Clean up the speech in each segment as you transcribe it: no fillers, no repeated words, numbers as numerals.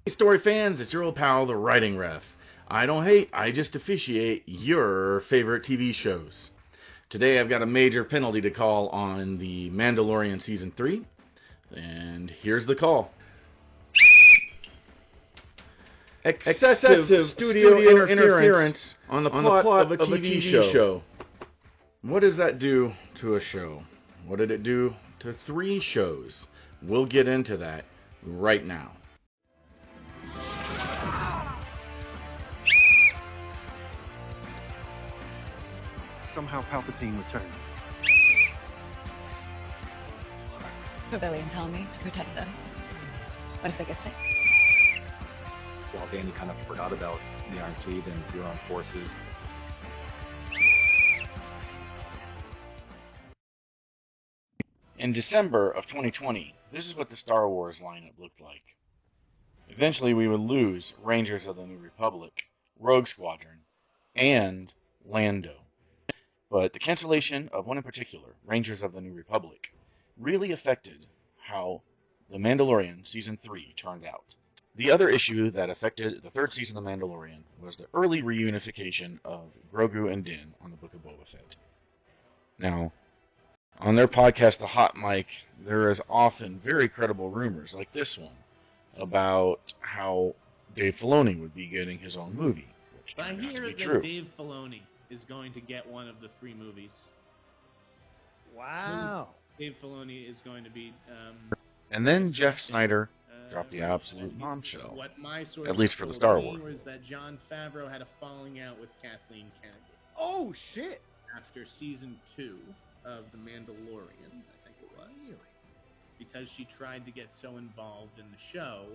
Hey, story fans, it's your old pal, the Writing Ref. I don't hate, I just officiate your favorite TV shows. Today I've got a major penalty to call on the Mandalorian Season 3, and here's the call. Excessive studio interference on the plot of a TV show. What does that do to a show? What did it do to 3 shows? We'll get into that right now. Somehow Palpatine returned. Rebellion tell me to protect them. What if they get sick? While Danny kind of forgot about the Iron Fleet and Euron's forces. In December of 2020, this is what the Star Wars lineup looked like. Eventually we would lose Rangers of the New Republic, Rogue Squadron, and Lando. But the cancellation of one in particular, Rangers of the New Republic, really affected how The Mandalorian Season 3 turned out. The other issue that affected the 3rd season of The Mandalorian was the early reunification of Grogu and Din on the Book of Boba Fett. Now, on their podcast, The Hot Mic, there is often very credible rumors, like this one, about how Dave Filoni would be getting his own movie, which But I turned out hear to be that true. Dave Filoni is going to get one of the 3 movies. Wow. Dave Filoni is going to be. And then Jeff Snyder dropped the absolute bombshell, What my source at least for the told Star me Wars. was that Jon Favreau had a falling out with Kathleen Kennedy Oh, shit. after season 2 of The Mandalorian, I think it was, because she tried to get so involved in the show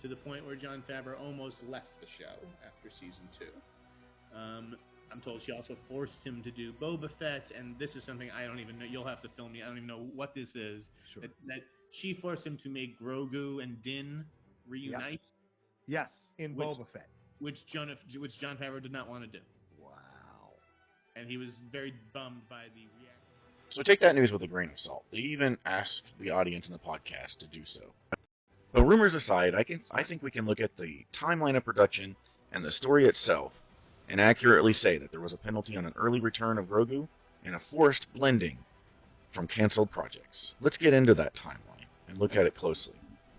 to the point where Jon Favreau almost left the show after season 2. I'm told she also forced him to do Boba Fett, and this is something I don't even know. You'll have to film me. I don't even know what this is. Sure. That she forced him to make Grogu and Din reunite, Yes, in Which- Boba Fett. which Jon Favreau did not want to do, Wow. and he was very bummed by the reaction. So take that news with a grain of salt. They even asked the audience in the podcast to do so. But rumors aside, I think we can look at the timeline of production and the story itself and accurately say that there was a penalty on an early return of Grogu and a forced blending from canceled projects. Let's get into that timeline and look at it closely.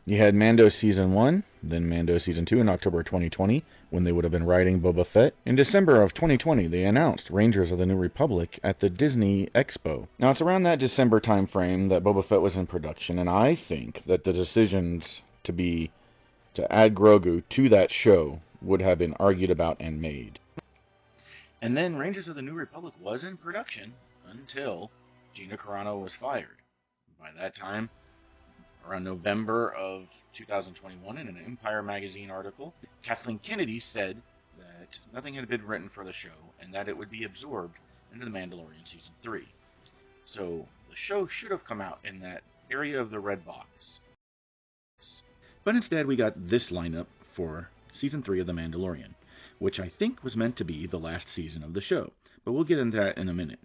You had Mando Season 1, then Mando Season 2 in October 2020, when they would have been writing Boba Fett. In December of 2020, they announced Rangers of the New Republic at the Disney Expo. Now, it's around that December time frame that Boba Fett was in production, and I think that the decisions to add Grogu to that show would have been argued about and made. And then Rangers of the New Republic was in production until Gina Carano was fired. By that time, around November of 2021, in an Empire magazine article, Kathleen Kennedy said that nothing had been written for the show and that it would be absorbed into The Mandalorian Season 3. So the show should have come out in that area of the red box. But instead we got this lineup for Season 3 of The Mandalorian, which I think was meant to be the last season of the show, but we'll get into that in a minute.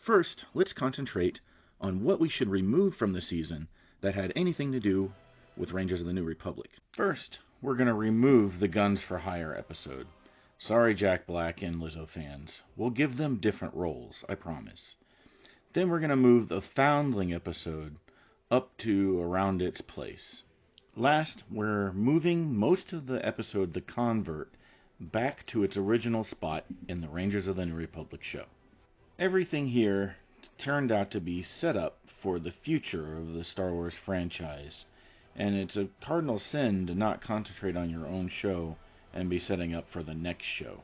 First, let's concentrate on what we should remove from the season that had anything to do with Rangers of the New Republic. First, we're going to remove the Guns for Hire episode. Sorry, Jack Black and Lizzo fans. We'll give them different roles, I promise. Then we're going to move the Foundling episode up to around its place. Last, we're moving most of the episode The Convert back to its original spot in the Rangers of the New Republic show. Everything here turned out to be set up for the future of the Star Wars franchise, and it's a cardinal sin to not concentrate on your own show and be setting up for the next show.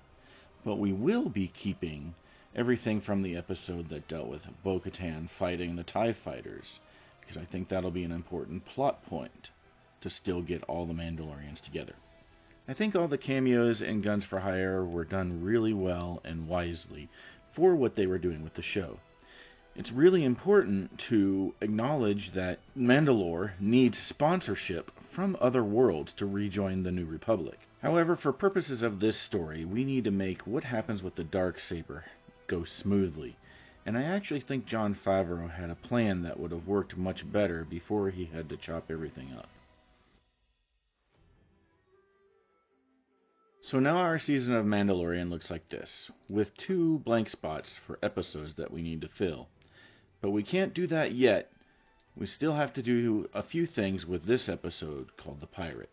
But we will be keeping everything from the episode that dealt with Bo-Katan fighting the TIE Fighters, because I think that'll be an important plot point to still get all the Mandalorians together. I think all the cameos in Guns for Hire were done really well and wisely for what they were doing with the show. It's really important to acknowledge that Mandalore needs sponsorship from other worlds to rejoin the New Republic. However, for purposes of this story, we need to make what happens with the Darksaber go smoothly. And I actually think Jon Favreau had a plan that would have worked much better before he had to chop everything up. So now our season of Mandalorian looks like this, with 2 blank spots for episodes that we need to fill. But we can't do that yet. We still have to do a few things with this episode called The Pirate.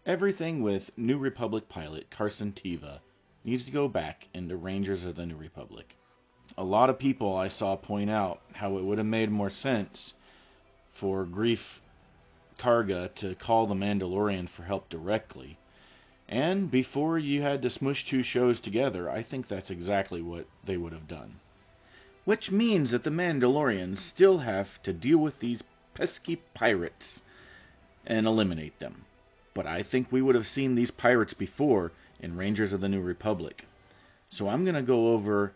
Everything with New Republic pilot Carson Teva needs to go back into Rangers of the New Republic. A lot of people I saw point out how it would have made more sense for Grief Karga to call the Mandalorian for help directly. And before you had to smush 2 shows together, I think that's exactly what they would have done. Which means that the Mandalorians still have to deal with these pesky pirates and eliminate them. But I think we would have seen these pirates before in Rangers of the New Republic. So I'm going to go over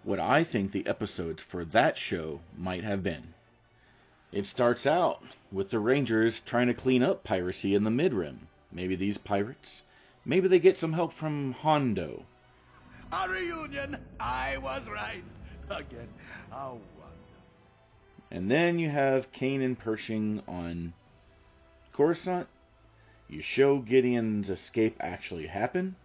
what I think the episodes for that show might have been. It starts out with the Rangers trying to clean up piracy in the Mid-Rim. Maybe these pirates. Maybe they get some help from Hondo. A reunion! I was right. Again. How wonderful. And then you have Kanan Pershing on Coruscant. You show Gideon's escape actually happen.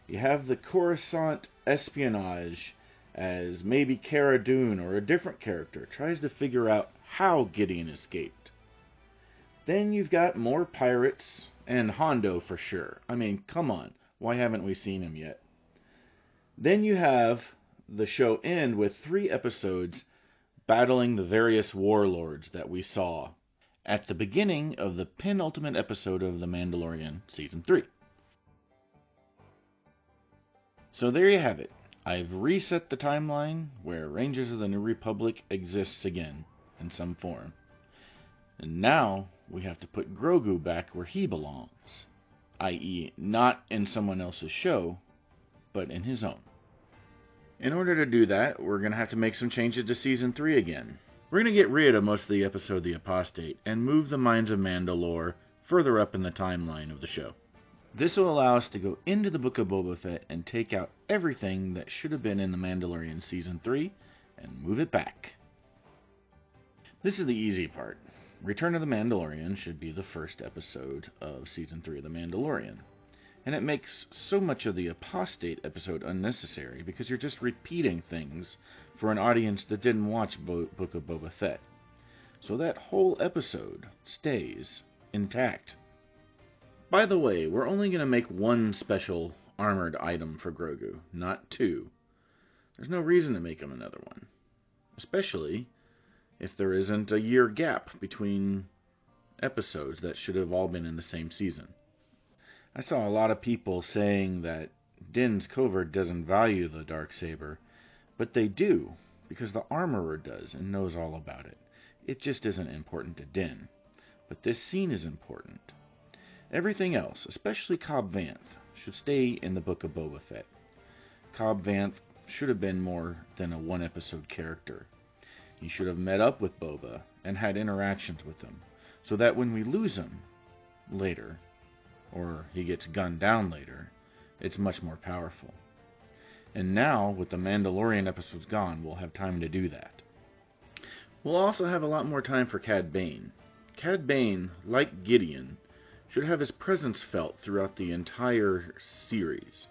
You have the Coruscant espionage as maybe Cara Dune or a different character tries to figure out how Gideon escaped. Then you've got more pirates and Hondo for sure. I mean, come on. Why haven't we seen him yet? Then you have the show end with 3 episodes battling the various warlords that we saw at the beginning of the penultimate episode of The Mandalorian Season 3. So there you have it. I've reset the timeline where Rangers of the New Republic exists again in some form. And now we have to put Grogu back where he belongs, i.e. not in someone else's show, but in his own. In order to do that, we're going to have to make some changes to Season 3 again. We're going to get rid of most of the episode The Apostate and move the Minds of Mandalore further up in the timeline of the show. This will allow us to go into the Book of Boba Fett and take out everything that should have been in The Mandalorian Season 3 and move it back. This is the easy part. Return of the Mandalorian should be the first episode of Season 3 of The Mandalorian. And it makes so much of the Apostate episode unnecessary because you're just repeating things for an audience that didn't watch Book of Boba Fett. So that whole episode stays intact. By the way, we're only going to make 1 special armored item for Grogu, not 2. There's no reason to make him another one. Especially if there isn't a year gap between episodes that should have all been in the same season. I saw a lot of people saying that Din's Covert doesn't value the Darksaber, but they do, because the Armorer does and knows all about it. It just isn't important to Din. But this scene is important. Everything else, especially Cobb Vanth, should stay in the Book of Boba Fett. Cobb Vanth should have been more than a 1-episode character. He should have met up with Boba and had interactions with him, so that when we lose him later, or he gets gunned down later, it's much more powerful. And now, with the Mandalorian episodes gone, we'll have time to do that. We'll also have a lot more time for Cad Bane. Cad Bane, like Gideon, should have his presence felt throughout the entire series.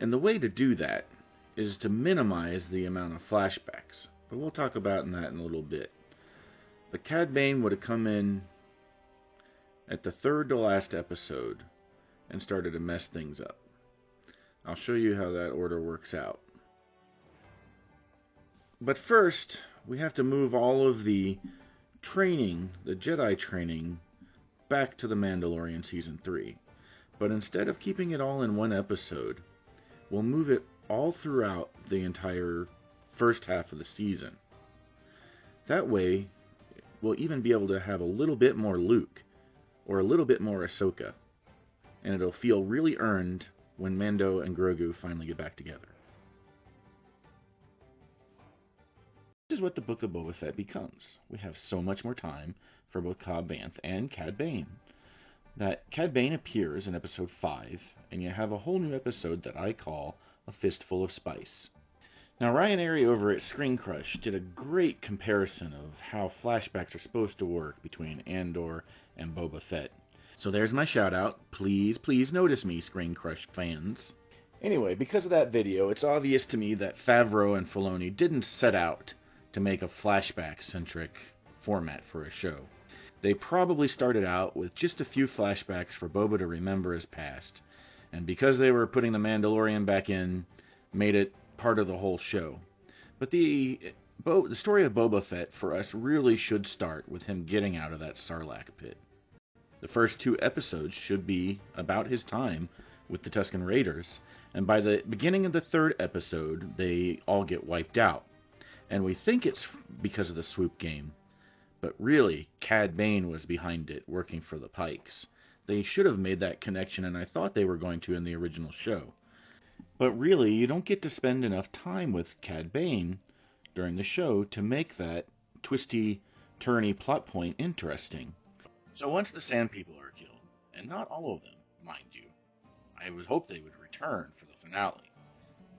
And the way to do that is to minimize the amount of flashbacks, but we'll talk about that in a little bit. But Cad Bane would have come in at the 3rd to last episode and started to mess things up. I'll show you how that order works out. But first, we have to move all of the training, the Jedi training, back to the Mandalorian Season 3. But instead of keeping it all in 1 episode, we'll move it all throughout the entire first half of the season. That way, we'll even be able to have a little bit more Luke, or a little bit more Ahsoka, and it'll feel really earned when Mando and Grogu finally get back together. This is what the Book of Boba Fett becomes. We have so much more time for both Cobb Vanth and Cad Bane. That Cad Bane appears in episode 5, and you have a whole new episode that I call A Fistful of Spice. Now, Ryan Airy over at Screen Crush did a great comparison of how flashbacks are supposed to work between Andor and Boba Fett. So there's my shout out. Please, please notice me, Screen Crush fans. Anyway, because of that video, it's obvious to me that Favreau and Filoni didn't set out to make a flashback-centric format for a show. They probably started out with just a few flashbacks for Boba to remember his past, and because they were putting the Mandalorian back in, made it part of the whole show. But the story of Boba Fett for us really should start with him getting out of that Sarlacc pit. The first 2 episodes should be about his time with the Tusken Raiders, and by the beginning of the 3rd episode, they all get wiped out. And we think it's because of the swoop game, but really, Cad Bane was behind it, working for the Pikes. They should have made that connection, and I thought they were going to in the original show. But really, you don't get to spend enough time with Cad Bane during the show to make that twisty, turny plot point interesting. So once the Sand People are killed, and not all of them, mind you, I would hope they would return for the finale.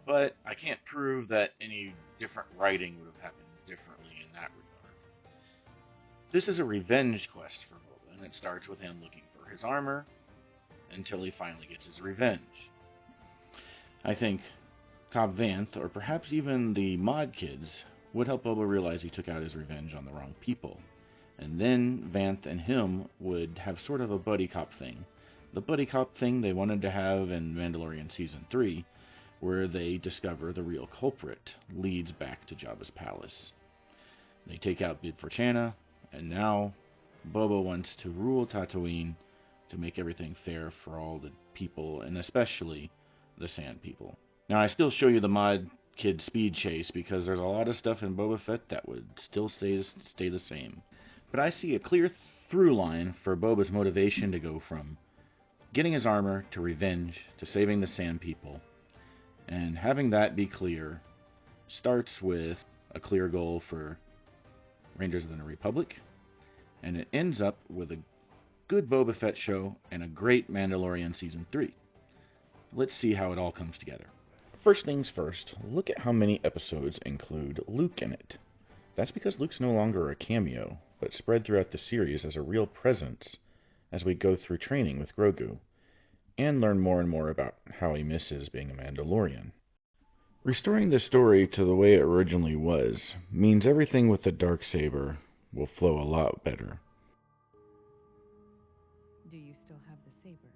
But I can't prove that any different writing would have happened differently in that regard. This is a revenge quest for Boba, and it starts with him looking for his armor until he finally gets his revenge. I think Cobb Vanth, or perhaps even the mod kids, would help Boba realize he took out his revenge on the wrong people. And then Vanth and him would have sort of a buddy cop thing. The buddy cop thing they wanted to have in Mandalorian Season 3, where they discover the real culprit leads back to Jabba's palace. They take out Bib Fortuna, and now Boba wants to rule Tatooine to make everything fair for all the people, and especially the Sand People. Now, I still show you the mod kid speed chase because there's a lot of stuff in Boba Fett that would still stay the same. But I see a clear through line for Boba's motivation to go from getting his armor to revenge to saving the Sand People. And having that be clear starts with a clear goal for Rangers of the New Republic, and it ends up with a good Boba Fett show and a great Mandalorian Season 3. Let's see how it all comes together. First things first, look at how many episodes include Luke in it. That's because Luke's no longer a cameo, but spread throughout the series as a real presence as we go through training with Grogu, and learn more and more about how he misses being a Mandalorian. Restoring the story to the way it originally was means everything with the Darksaber will flow a lot better. Do you still have the saber?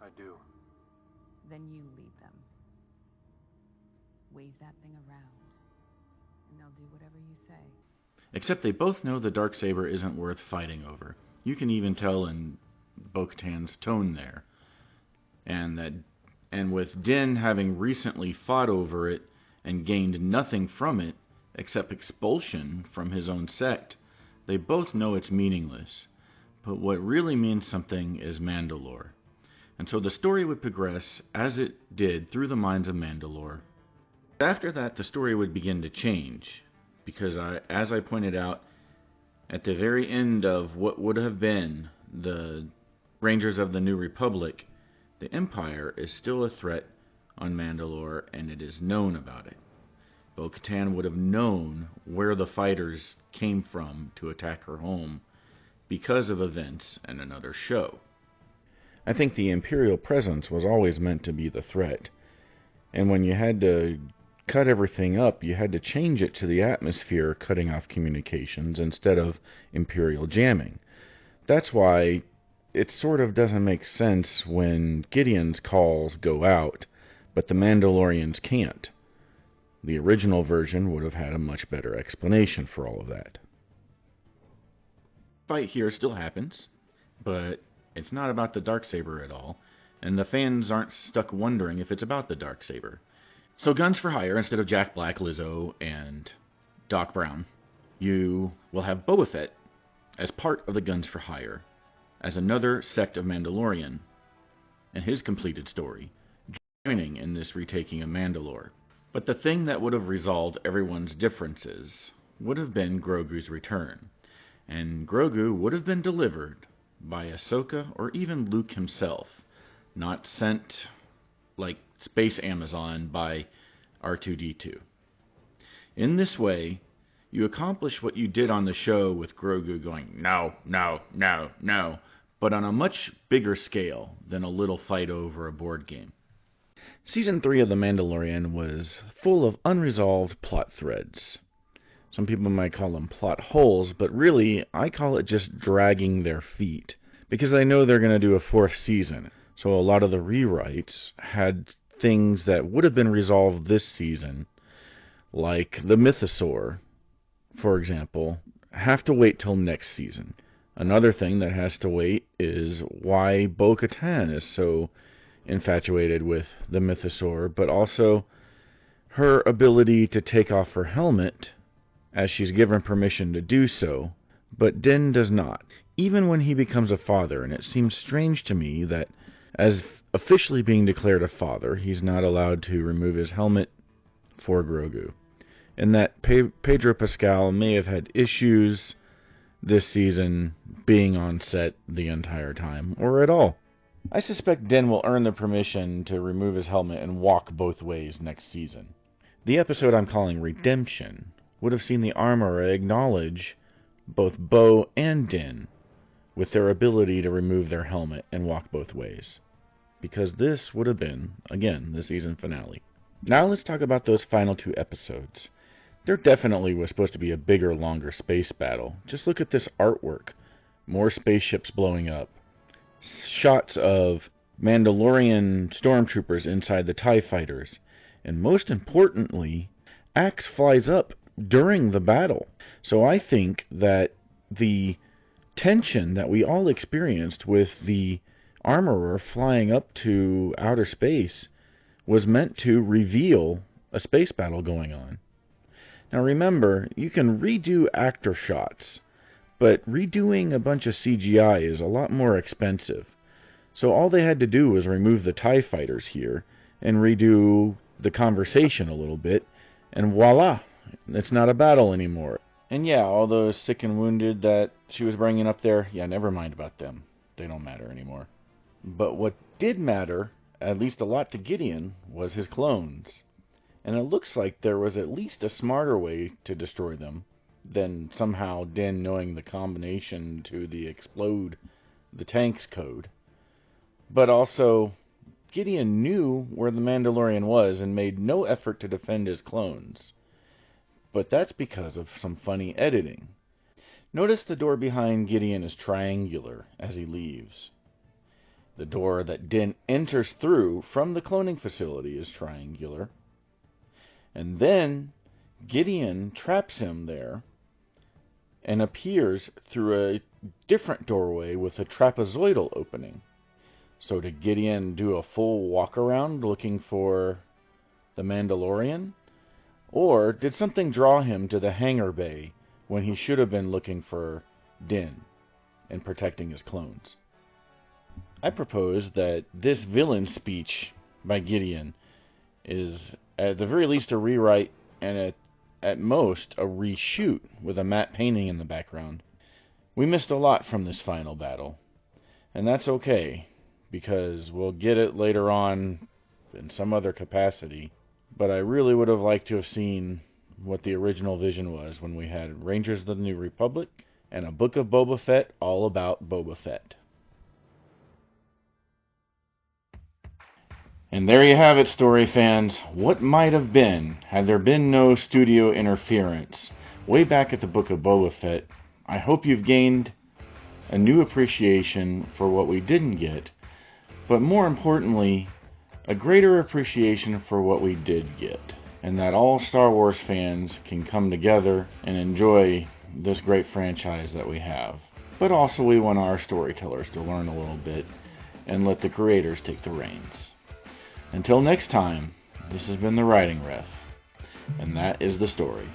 I do. Then you lead them. Wave that thing around, and they'll do whatever you say. Except they both know the Darksaber isn't worth fighting over. You can even tell in Bo-Katan's tone there. And with Din having recently fought over it and gained nothing from it except expulsion from his own sect, they both know it's meaningless. But what really means something is Mandalore. And so the story would progress as it did through the minds of Mandalore. After that, the story would begin to change, because as I pointed out, at the very end of what would have been the Rangers of the New Republic, the Empire is still a threat on Mandalore, and it is known about it. Bo-Katan would have known where the fighters came from to attack her home because of events in another show. I think the Imperial presence was always meant to be the threat, and when you had to cut everything up, you had to change it to the atmosphere cutting off communications instead of Imperial jamming. That's why it sort of doesn't make sense when Gideon's calls go out, but the Mandalorians can't. The original version would have had a much better explanation for all of that. The fight here still happens, but it's not about the Darksaber at all, and the fans aren't stuck wondering if it's about the Darksaber. So Guns for Hire instead of Jack Black, Lizzo, and Doc Brown. You will have Boba Fett as part of the Guns for Hire, as another sect of Mandalorian, and his completed story, joining in this retaking of Mandalore. But the thing that would have resolved everyone's differences would have been Grogu's return, and Grogu would have been delivered by Ahsoka or even Luke himself, not sent like Space Amazon by R2-D2. In this way, You accomplish what you did on the show with Grogu going, no, no, no, no, but on a much bigger scale than a little fight over a board game. Season 3 of The Mandalorian was full of unresolved plot threads. Some people might call them plot holes, but really, I call it just dragging their feet. Because I know they're going to do a 4th season. So a lot of the rewrites had things that would have been resolved this season, like the Mythosaur, for example, have to wait till next season. Another thing that has to wait is why Bo-Katan is so infatuated with the Mythosaur, but also her ability to take off her helmet as she's given permission to do so, but Din does not, even when he becomes a father, and it seems strange to me that as officially being declared a father, he's not allowed to remove his helmet for Grogu. And that Pedro Pascal may have had issues this season being on set the entire time, or at all. I suspect Din will earn the permission to remove his helmet and walk both ways next season. The episode I'm calling Redemption would have seen the Armorer acknowledge both Bo and Din with their ability to remove their helmet and walk both ways. Because this would have been, again, the season finale. Now let's talk about those final 2 episodes. There definitely was supposed to be a bigger, longer space battle. Just look at this artwork. More spaceships blowing up. Shots of Mandalorian stormtroopers inside the TIE fighters. And most importantly, Axe flies up during the battle. So I think that the tension that we all experienced with the Armorer flying up to outer space was meant to reveal a space battle going on. Now remember, you can redo actor shots, but redoing a bunch of CGI is a lot more expensive. So all they had to do was remove the TIE fighters here and redo the conversation a little bit, and voila, it's not a battle anymore. And yeah, all those sick and wounded that she was bringing up there, yeah, never mind about them. They don't matter anymore. But what did matter, at least a lot to Gideon, was his clones. And it looks like there was at least a smarter way to destroy them than somehow Din knowing the combination to the explode the tanks code. But also, Gideon knew where the Mandalorian was and made no effort to defend his clones. But that's because of some funny editing. Notice the door behind Gideon is triangular as he leaves. The door that Din enters through from the cloning facility is triangular. And then Gideon traps him there and appears through a different doorway with a trapezoidal opening. So did Gideon do a full walk around looking for the Mandalorian? Or did something draw him to the hangar bay when he should have been looking for Din and protecting his clones? I propose that this villain speech by Gideon is at the very least a rewrite and at most a reshoot with a matte painting in the background. We missed a lot from this final battle, and that's okay, because we'll get it later on in some other capacity. But I really would have liked to have seen what the original vision was when we had Rangers of the New Republic and a Book of Boba Fett all about Boba Fett. And there you have it, story fans. What might have been had there been no studio interference way back at the Book of Boba Fett. I hope you've gained a new appreciation for what we didn't get, but more importantly, a greater appreciation for what we did get, and that all Star Wars fans can come together and enjoy this great franchise that we have. But also we want our storytellers to learn a little bit and let the creators take the reins. Until next time, this has been the Writing Ref, and that is the story.